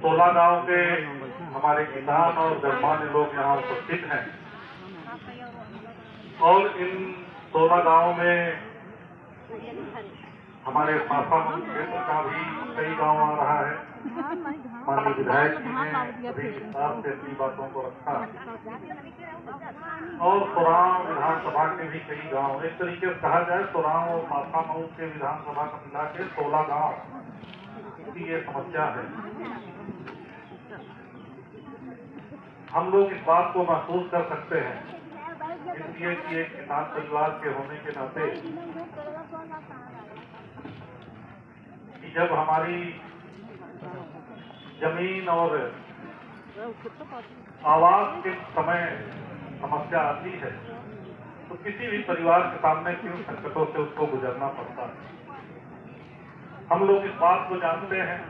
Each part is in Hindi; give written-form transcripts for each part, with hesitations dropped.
16 गांव के हमारे किसान और गणमान्य लोग यहाँ उपस्थित हैं और इन 16 गांवों में हमारे पापा क्षेत्र का भी कई गांव आ रहा है। माननीय विधायक जी ने अभी विस्तार से अपनी बातों को रखा और सोराव विधानसभा के भी कई गांव, एक तरीके से कहा जाए सोराव और माथा मऊ के विधानसभा का मिला के 16 गांव की ये समस्या है। हम लोग इस बात को महसूस कर सकते हैं इसलिए कि एक किसान परिवार के होने के नाते कि जब हमारी जमीन और आवास के समय समस्या आती है तो किसी भी परिवार के सामने किन संकटों से उसको गुजरना पड़ता है। हम लोग इस बात को जानते हैं,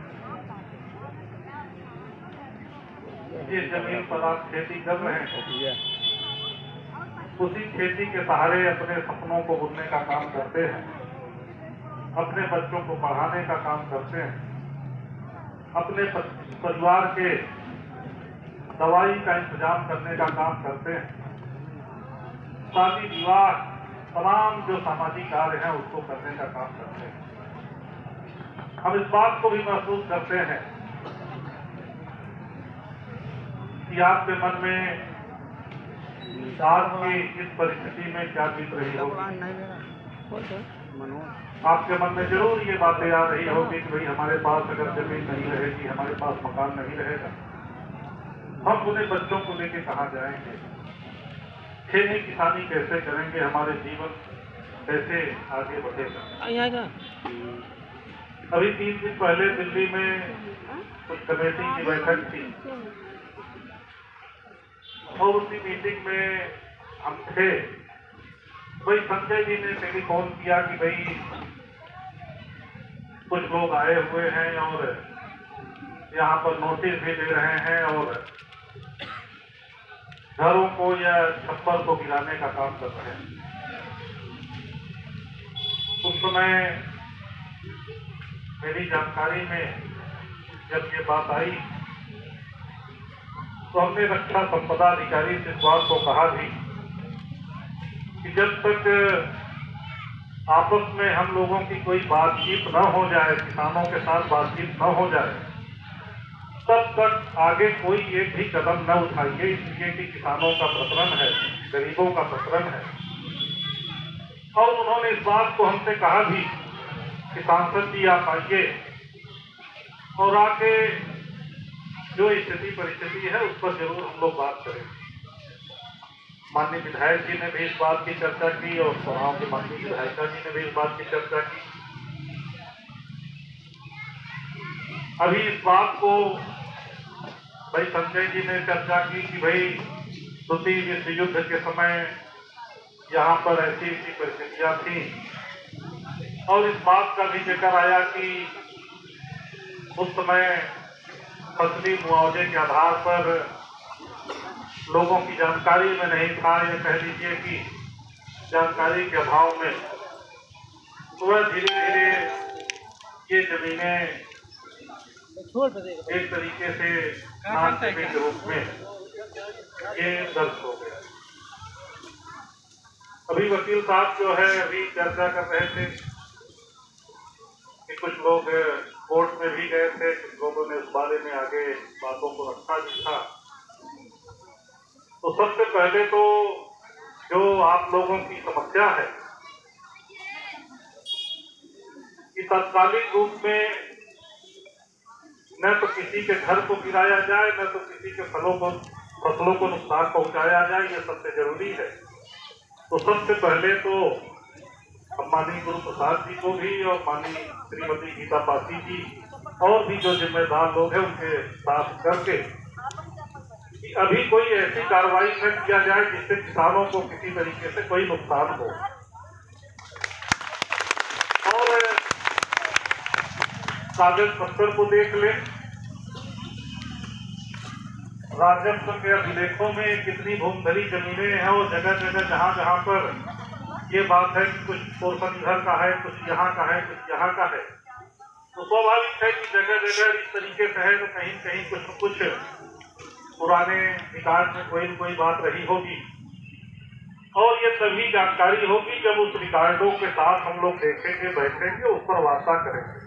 जिस जमीन पर आप खेती कर रहे हैं उसी खेती के सहारे अपने सपनों को बुनने का काम करते हैं, अपने बच्चों को पढ़ाने का काम करते हैं, अपने परिवार के दवाई का इंतजाम करने का काम करते हैं, शादी विवाह तमाम जो सामाजिक कार्य हैं उसको करने का काम करते हैं। हम इस बात को भी महसूस करते हैं कि आपके मन में आज की इस परिस्थिति में क्या बीत रही होगी। आपके मन में जरूर ये बातें आ रही होगी कि भाई हमारे पास अगर जमीन नहीं रहेगी, हमारे पास मकान नहीं रहेगा, हम अपने बच्चों को लेके कहाँ जाएंगे, खेती किसानी कैसे करेंगे, हमारे जीवन कैसे आगे बढ़ेगा। अभी 3 दिन पहले दिल्ली में कुछ कमेटी की बैठक थी और उसी मीटिंग में हम थे। भाई संजय जी ने टेलीफोन किया कि भाई कुछ लोग आए हुए हैं और यहाँ पर नोटिस भी दे रहे हैं और घरों को या छप्पर को गिराने का काम कर रहे हैं। उस समय मेरी जानकारी में जब ये बात आई तो हमने रक्षा संपदा अधिकारी से इस बात को कहा भी कि जब तक आपस में हम लोगों की कोई बातचीत न हो जाए, किसानों के साथ बातचीत न हो जाए, तब तक आगे कोई एक भी कदम न उठाइए, इसलिए कि किसानों का प्रसरण है, गरीबों का प्रसरण है। और उन्होंने इस बात को हमसे कहा भी कि सांसद जी आप आइए और आके जो स्थिति परिस्थिति है उस पर जरूर हम लोग बात करें। माननीय विधायक जी ने भी इस बात की चर्चा की और सोराव की माननीय विधायिका जी ने भी इस बात की चर्चा की। अभी इस बात को भाई संजय जी ने चर्चा की कि भाई द्वितीय विश्व युद्ध के समय यहाँ पर ऐसी ऐसी परिस्थितियां थी और इस बात का भी जिक्र आया कि उस समय फसली मुआवजे के आधार पर लोगों की जानकारी में नहीं था, या कह लीजिए कि जानकारी के अभाव में वह धीरे धीरे ये जमीनें एक तरीके से नाश्ते के रूप में ये दर्ज हो गए। अभी वकील साहब जो है अभी चर्चा कर रहे थे कि कुछ लोग कोर्ट में भी गए थे, कुछ लोगों ने उस बारे में आगे बातों को रखा भी था। तो सबसे पहले तो जो आप लोगों की समस्या है कि तत्कालिक रूप में न तो किसी के घर को गिराया जाए, न तो किसी के फसलों को नुकसान पहुंचाया जाए, ये सबसे जरूरी है। तो सबसे पहले तो माननीय गुरु प्रसाद जी को भी और माननीय श्रीमती गीता पासी जी और भी जो जिम्मेदार लोग हैं उनके साथ करके कि अभी कोई ऐसी कार्रवाई न किया जाए जिससे किसानों को किसी तरीके से कोई नुकसान हो। और कागज पत्तर को देख ले, राजस्व के अभिलेखों में कितनी भूमधरी जमीनें हैं और जगह जगह जहां पर ये बात है कि कुछ पोर्शन इधर का है, कुछ यहाँ का है, कुछ यहाँ का है, तो स्वाभाविक है कि जगह जगह इस तरीके से है तो कहीं कहीं कुछ न कुछ पुराने रिकॉर्ड में कोई न कोई बात रही होगी, और ये तभी जानकारी होगी जब उस रिकॉर्डों के साथ हम लोग देखेंगे, बैठेंगे, उस पर वार्ता करेंगे।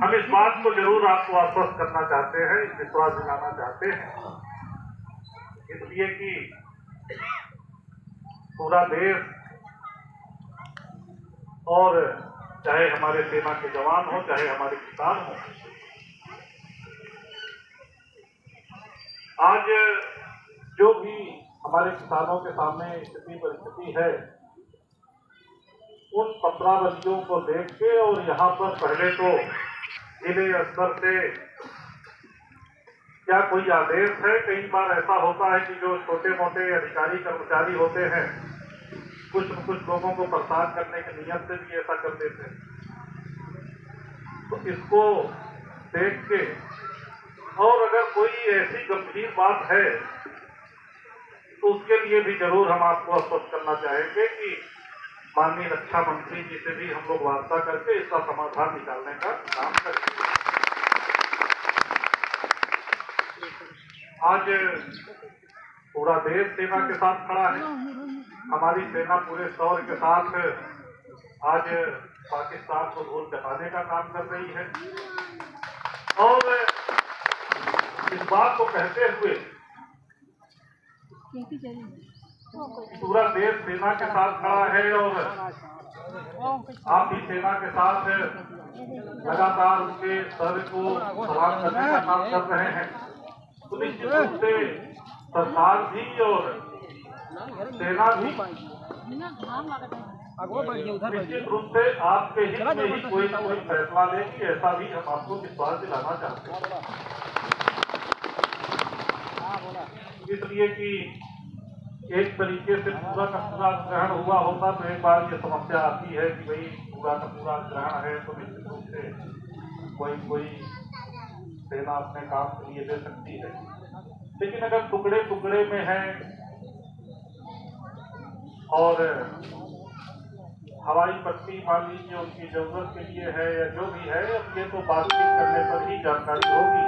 हम इस बात को जरूर आपको आश्वस्त करना चाहते हैं, विश्वास दिलाना चाहते हैं, इसलिए कि पूरा देश और चाहे हमारे सेना के जवान हो, चाहे हमारे किसान हो, आज जो भी हमारे किसानों के सामने स्थिति परिस्थिति है, उन पत्रावलियों को देख के, और यहाँ पर पहले तो जिले स्तर से क्या कोई आदेश है? कई बार ऐसा होता है कि जो छोटे मोटे अधिकारी कर्मचारी होते हैं, कुछ न कुछ लोगों को परेशान करने के नियत से भी ऐसा कर देते हैं। तो इसको देख के, और अगर कोई ऐसी गंभीर बात है तो उसके लिए भी जरूर हम आपको आश्वस्त करना चाहेंगे कि माननीय रक्षा मंत्री जी से भी हम लोग वार्ता करके इसका समाधान निकालने का काम करेंगे। आज पूरा देश सेना के साथ खड़ा है, हमारी सेना पूरे शौर्य के साथ आज पाकिस्तान को धूल चटाने का काम कर रही है, और इस बात को कहते हुए पूरा देश सेना के साथ खड़ा है, और आप भी सेना के साथ लगातार उनके शौर्य को सलाम करने का काम कर रहे हैं। तो निश्चित रूप से सरकार भी और सेना भी निश्चित रूप से आपके हित में ही कोई न कोई फैसला लेगी, ऐसा भी हम आपको विश्वास दिलाना चाहते हैं। इसलिए कि एक तरीके से पूरा का पूरा ग्रहण हुआ होता तो एक बार ये समस्या आती है कि भाई पूरा का पूरा ग्रहण है तो निश्चित रूप से कोई सेना अपने काम के लिए दे सकती है, लेकिन अगर टुकड़े टुकड़े में है और हवाई पट्टी मान लीजिए उनकी जरूरत के लिए है या जो भी है, अब ये तो बातचीत करने पर ही जानकारी होगी।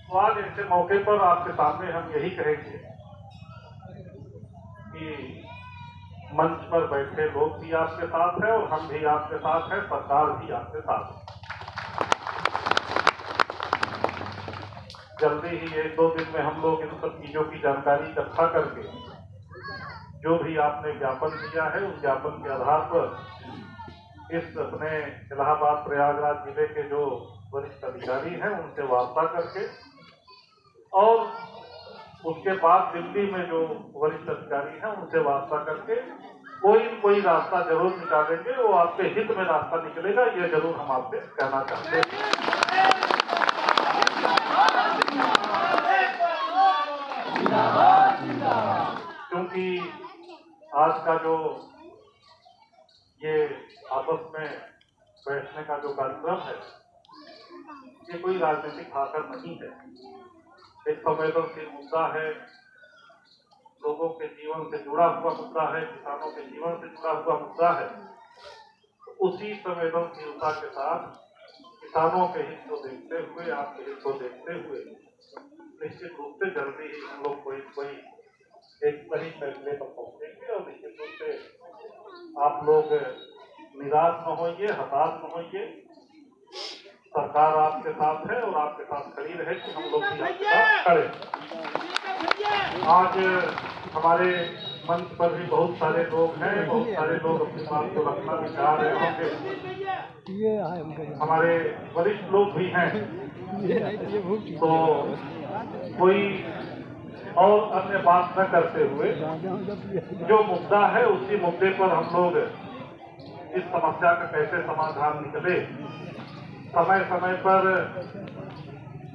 तो आज ऐसे मौके पर आपके सामने हम यही कहेंगे कि मंच पर बैठे लोग भी आपके साथ हैं और हम भी आपके साथ हैं, सरकार भी आपके साथ है। जल्दी ही 1-2 दिन में हम लोग इन सब चीजों की जानकारी इकट्ठा करके जो भी आपने ज्ञापन दिया है उस ज्ञापन के आधार पर इस अपने इलाहाबाद प्रयागराज जिले के जो वरिष्ठ अधिकारी हैं उनसे वार्ता करके, और उसके बाद दिल्ली में जो वरिष्ठ अधिकारी हैं उनसे वार्ता करके कोई रास्ता जरूर निकालेंगे। वो आपके हित में रास्ता निकलेगा, ये जरूर हम आपसे कहना चाहते हैं। क्योंकि आज का जो ये आपस में बैठने का जो कार्यक्रम है, ये कोई राजनीतिक भाषण नहीं है। एक संवेदनशील मुद्दा है, लोगों के जीवन से जुड़ा हुआ मुद्दा है, किसानों के जीवन से जुड़ा हुआ मुद्दा है। तो उसी संवेदनशीलता के साथ किसानों के हित को देखते हुए, आपके हित को देखते हुए निश्चित रूप से जल्दी ही हम लोग कोई एक सही फैसले पर पहुंचेंगे, और निश्चित रूप से आप लोग निराश न होइए, हताश न होइए। सरकार आपके साथ है और आपके साथ खड़ी रहे कि हम लोग भी आपके साथ खड़े। आज हमारे मंच पर भी बहुत सारे लोग हैं, बहुत सारे लोग अपनी बात को रखना भी चाह रहे होंगे, हमारे वरिष्ठ लोग भी हैं। तो कोई और अन्य बात न करते हुए जो मुद्दा है उसी मुद्दे पर हम लोग इस समस्या का कैसे समाधान निकले, समय समय पर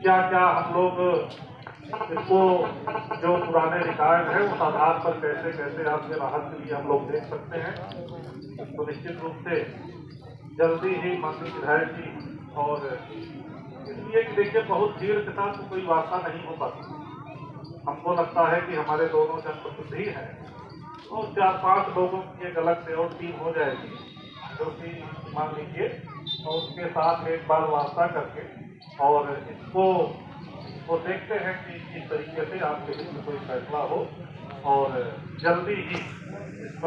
क्या क्या हम लोग इसको जो पुराने रिकॉर्ड है उस आधार पर कैसे कैसे आपके राहत के लिए हम लोग देख सकते हैं। तो निश्चित रूप से जल्दी ही माननीय विधायक जी, और इसलिए कि देखिए बहुत भीड़ के साथ तो कोई वार्ता नहीं हो पाती। हमको लगता है कि हमारे दोनों जनप्रतिनिधि हैं और 4-5 लोगों की एक अलग से और टीम हो जाएगी, जो कि मान लीजिए और उसके साथ एक बार वार्ता करके और इसको वो देखते हैं कि किस तरीके से आपके हित में कोई फैसला हो और जल्दी ही इस पर